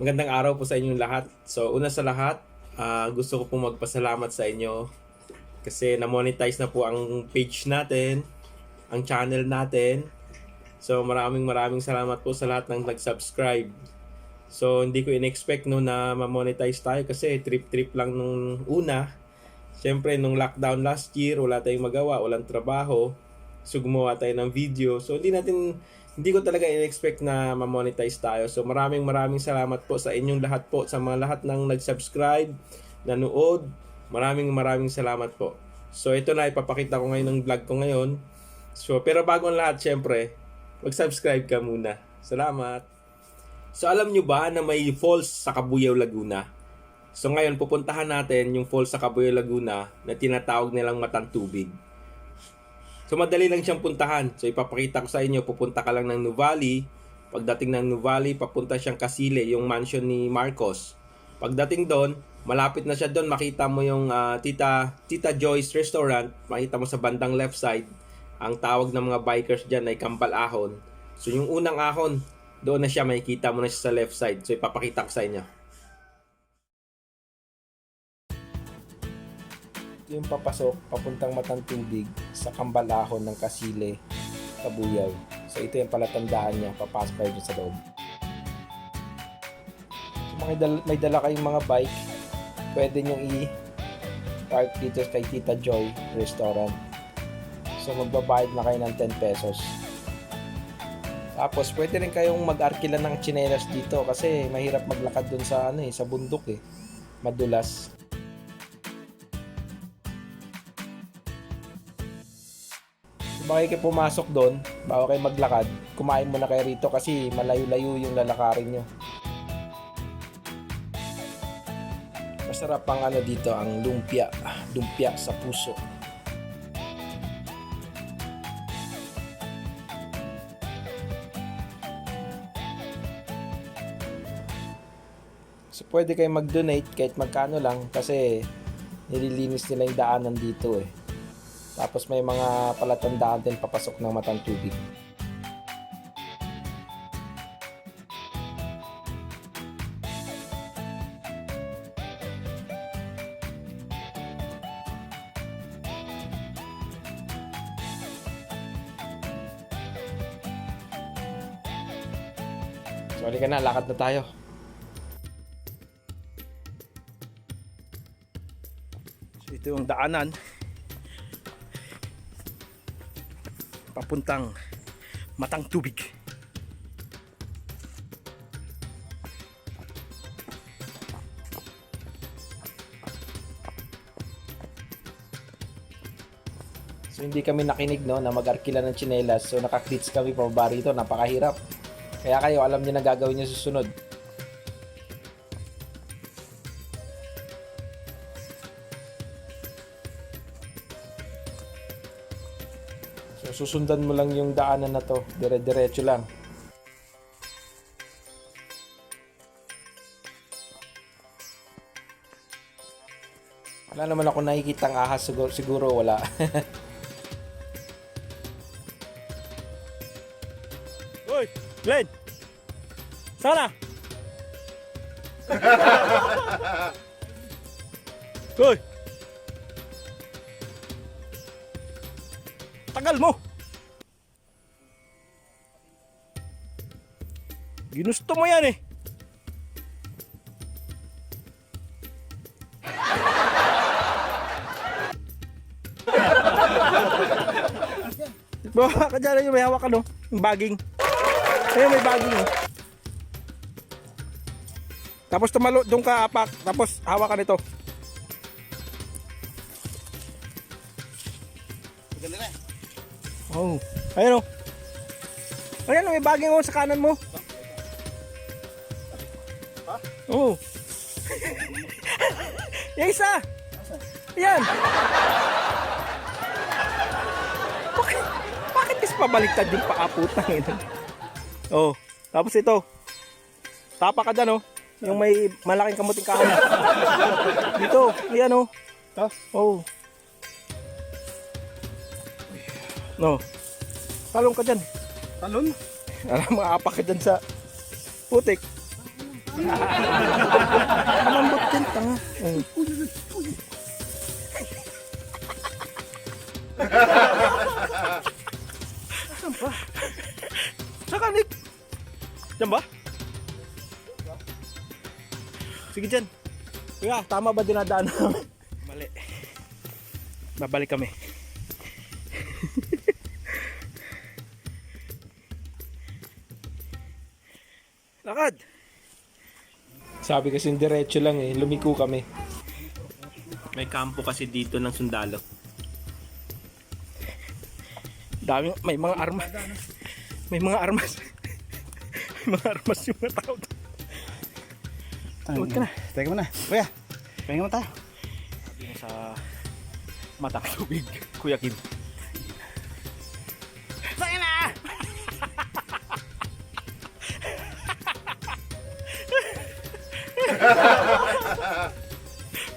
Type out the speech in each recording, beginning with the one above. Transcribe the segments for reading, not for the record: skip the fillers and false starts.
Magandang araw po sa inyong lahat. So, una sa lahat, gusto ko pong magpasalamat sa inyo kasi na-monetize na po ang page natin, ang channel natin. So, maraming salamat po sa lahat ng nag-subscribe. So, hindi ko in-expect no na ma-monetize tayo kasi trip-trip lang nung una. Siyempre, nung lockdown last year, wala tayong magawa, walang trabaho. So, gumawa tayo ng video. So, hindi ko talaga in-expect na ma-monetize tayo. So, maraming salamat po sa inyong lahat po, sa mga lahat ng nag-subscribe, nanood. Maraming salamat po. So, ito na, ipapakita ko ngayon ng vlog ko ngayon. So, pero bago ang lahat, syempre, mag-subscribe ka muna. Salamat. So, alam nyo ba na may falls sa Cabuyao, Laguna? So, ngayon, pupuntahan natin yung falls sa Cabuyao, Laguna na tinatawag nilang Matang Tubig. So, madali lang siyang puntahan. So, ipapakita ko sa inyo, pupunta ka lang ng Nuvali. Pagdating ng Nuvali, papunta siyang Kasile, yung mansion ni Marcos. Pagdating doon, malapit na siya doon, makita mo yung Tita Joy's Restaurant. Makita mo sa bandang left side. Ang tawag ng mga bikers dyan ay Kambal Ahon. So, yung unang ahon, doon na siya, makikita mo na siya sa left side. So, ipapakita ko sa inyo. Yung papasok papuntang Matang Tubig sa Kambalahon ng Kasile, Cabuyao. So ito yung palatandaan niya, papasok kayo dyan sa loob. So, may dala kayong mga bike, pwede nyo i-park dito kay Tita Joy Restaurant. So magbabayad na kayo ng 10 pesos. Tapos pwede rin kayong mag-arkila ng tsinelas dito kasi mahirap maglakad dun sa sa bundok madulas. Bago kayo pumasok doon, bago kayo maglakad, kumain muna kayo rito kasi malayo-layo yung lalakarin nyo. Masarap ang dito, ang lumpia sa puso. So pwede kayo mag-donate kahit magkano lang kasi nililinis nila yung daanan dito Tapos may mga palatandaan din papasok ng Matang Tubig. So halika na, lakad na tayo. So ito yung daanan papuntang Matang Tubig. So hindi kami nakinig na mag-arkila ng tsinelas. So naka-clits kami pababa rito, napakahirap. Kaya kayo alam niyo na gagawin niyo susunod. So, susundan mo lang yung daanan na to. Dire-diretso lang. Wala naman ako nakikitang ahas. Siguro wala. Uy! Glenn! Sana! Uy! Tagal mo! Ginusto mo yan Bawa ka dyan, may hawak yung baging. Ayun, may baging Tapos tumalo, doon ka apak. Tapos hawak ka nito. Oh, ayun Ayan may baging sa kanan mo. Ha? Oh. Yung isa. Ayan. Bakit kasi pabaliktad yung paaputang Oh, tapos ito. Tapa ka dyan yung may malaking kamuting kahoy. Dito, ayan Oh. No. Talong ka dyan. Talon? Alam, maapak ka dyan sa putik. Malambot din, tanga. Oh. Saan ba? Saka, Nick? Diyan ba? Sige dyan. Kuya, tama ba dinadaan namin? Mali. Babalik kami. Lakad. Sabi kasi diretso lang eh, lumiko kami. May kampo kasi dito ng sundalo. Daming, may mga armas. May mga armas. May mga armas yung mga tao. Huwag ka na. Teka mo na. Kuya, pahinga mo tayo. Sabi mo sa matang tubig, Kuya Kim. Sa'yo na!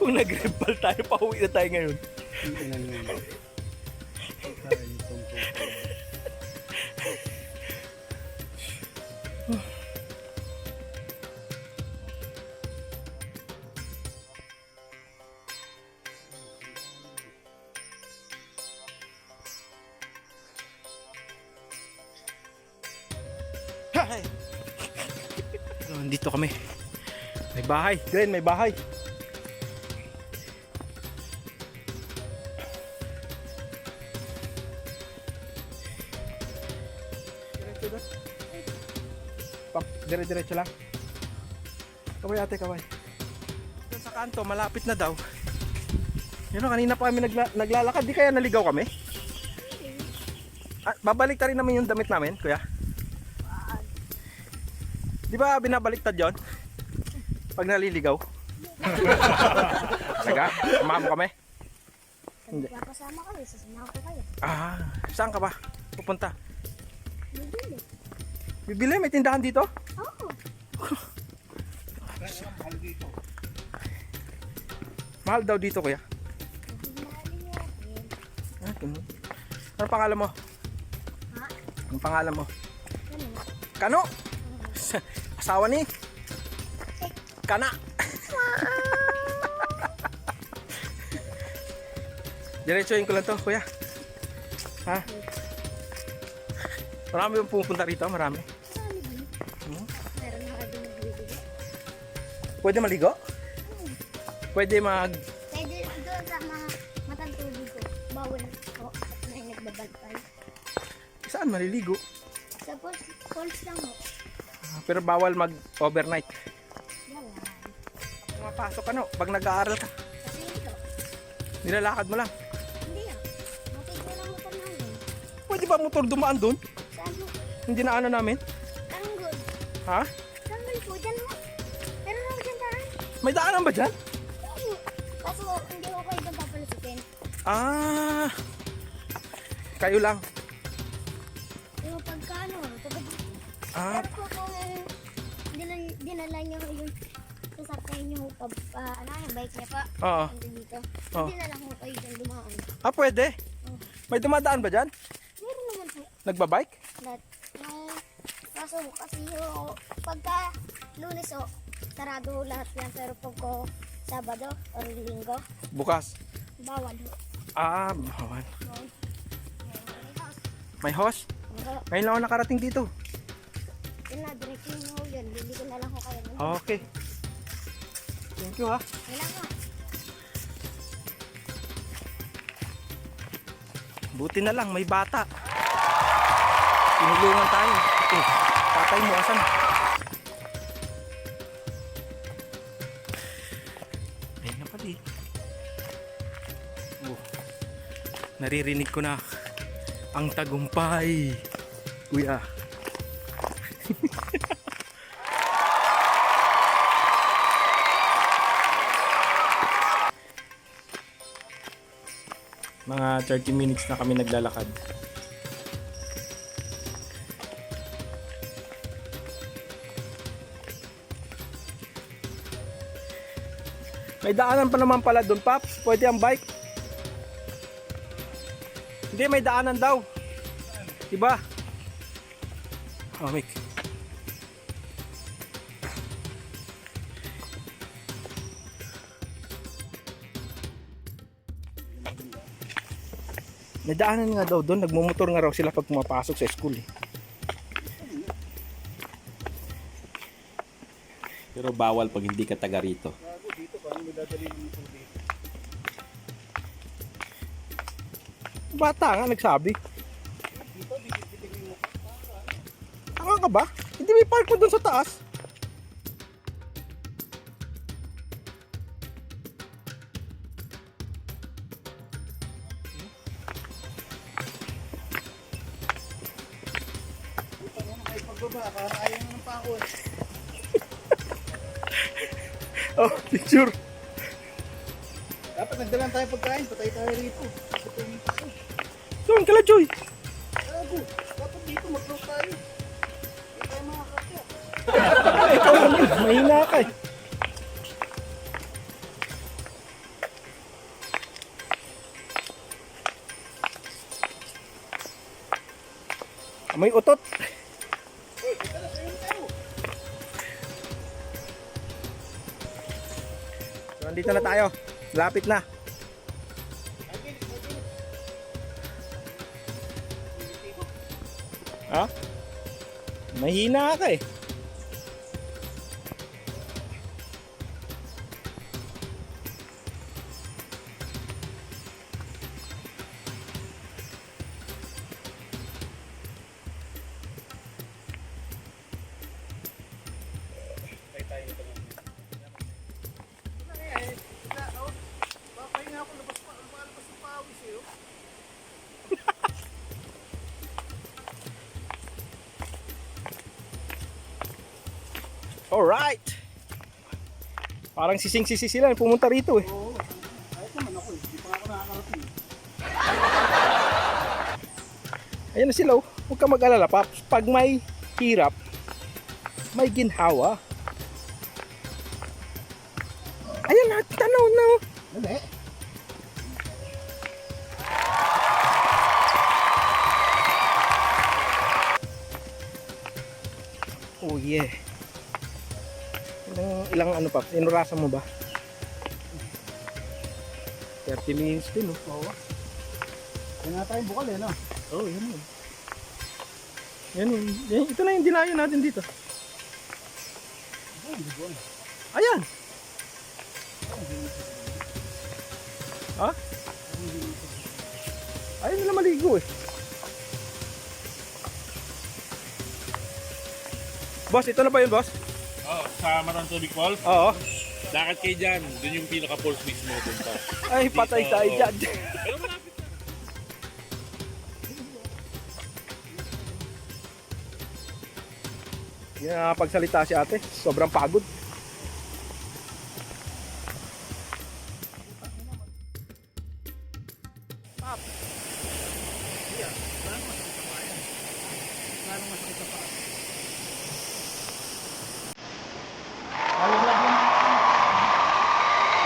Kung nag-rebel tayo, pauwi na tayo ngayon. Hay! So, nandito kami. May bahay. Glenn, may bahay. Diretso doon. Dire-diretso lang. Kaway ate, kaway. Doon sa kanto, malapit na daw. Yun o, kanina pa kami naglalakad. Di kaya naligaw kami? Ah, babalik ta rin naman yung damit namin, kuya. Di ba binabaliktad yon? Pag naliligaw? Saga, samahan mo kami? Hindi. Kasama kayo, sasamahan ko kayo. Ah, saan ka ba? Pupunta? Bibili. Bibili? May tindahan dito? Oo. Mahal daw dito, kuya. Bibili natin. Ah, ganun. Ano pangalan mo? Ha? Ang pangalan mo? Ano? Kano? Asawa ni? Kana. Diretsuhin ko lang to, kuya. Ha? Marami yung pupunta rito, marami. Marami din. Meron na kayo nagbibili. Pwede maligo? Pwede mag... Pwede doon sa mga matang tubig ko. Bawal ko at may nagbabantay. Saan maliligo? Sa falls lang mo. Pero bawal mag-overnight. Wala. Pumapasok ano, pag nag-aaral ka. Kasi ito. Nilalakad mo lang. Hindi ah. Matid na lang motor namin. Pwede ba motor dumaan doon? Saan mo? Hindi na ano namin? Tanggol. Ha? Tanggol po. Dyan mo. Pero lang dyan daan. May daanan ba dyan? Oo. Kaso hindi ko kayo dyan papalasikin. Ah, kayo lang. Yung pagkano. Ah, Pero kung dinala niyo yung sasakyan niyo ano yung bike niya pa oo. dito. Oh. Dinala ko kayo dyan dumaan. Ah, pwede. May dumadaan ba dyan? Meron naman po. Nagbabike? Lahat. Kaso kasi yung pagka Lunes sarado lahat yan. Pero pagka Sabado o Linggo, Bukas. bawal ho. Ah, bawal. Bawal. May host? Oo. Ngayon lang ako nakarating dito. Yun na, direct nyo yun. Bili ko na lang ko kayo. Okay. Thank you ha. Kailangan. Buti na lang, may bata. Tinulungan tayo. Eh, tatay mo, asan? Ayun na pala eh. Oh, naririnig ko na ang tagumpay. Kuya. Mga 30 minutes na kami naglalakad. May daanan pa naman pala doon, Paps. Pwede ang bike. Hindi, may daanan daw. Diba? Oh, Mick. May daanan nga daw doon, nagmumotor nga raw sila pag pumapasok sa school eh. Pero bawal pag hindi ka taga rito. Dito pa, may dadali ng tubig. Bata nga nagsabi. Dito, bibitin mo. Tanga ka ba? Hindi may park mo doon sa taas. Ay, pagbaba, parang ayaw na ng pako eh. Oh, picture. Dapat nagdalan tayo pagkain, patay tayo rito. Doon kala Joy. Gago, dapat dito mag-float tayo. Hindi tayo makakakya. Ikaw lang yun, mahina ka eh. May utot. So, andito na tayo. Lapit na. Ha? Mahina ka eh. Papahinga ako, labas ng pawis eh. Alright. Parang sising-sisi sila pumunta rito eh. Oo, kahit naman ako eh. Hindi pa ako nakakarating. Ayan na sila oh. Huwag ka mag-alala pa. Pag may hirap, may ginhawa. Ayan na, tanaw na oh. Dali. Oh yeah. Ilang ano pa? Inurasan mo ba? 30 minutes din oh. Oo. Kaya nga tayong bukal eh, no? Oh, yan yun. Yan yun. Yan, ito na yung dinayo natin dito. Oo, hindi ko. Ayan. Ha? Ayun nila maligo eh. Boss, ito na ba yun, boss? Oh, sa Marang Tubig Falls. Oo. Lakad kayo dyan. Doon yung pinaka-falls mismo doon pa. Ay, patay tayo Oo. dyan. Pero malapit na. Hindi na nakapagsalita si ate. Sobrang pagod.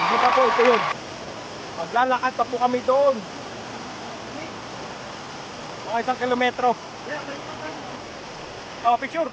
Hindi pa po, ito yun. Maglalakad pa po kami doon. Mga 1 kilometro. Oh, picture.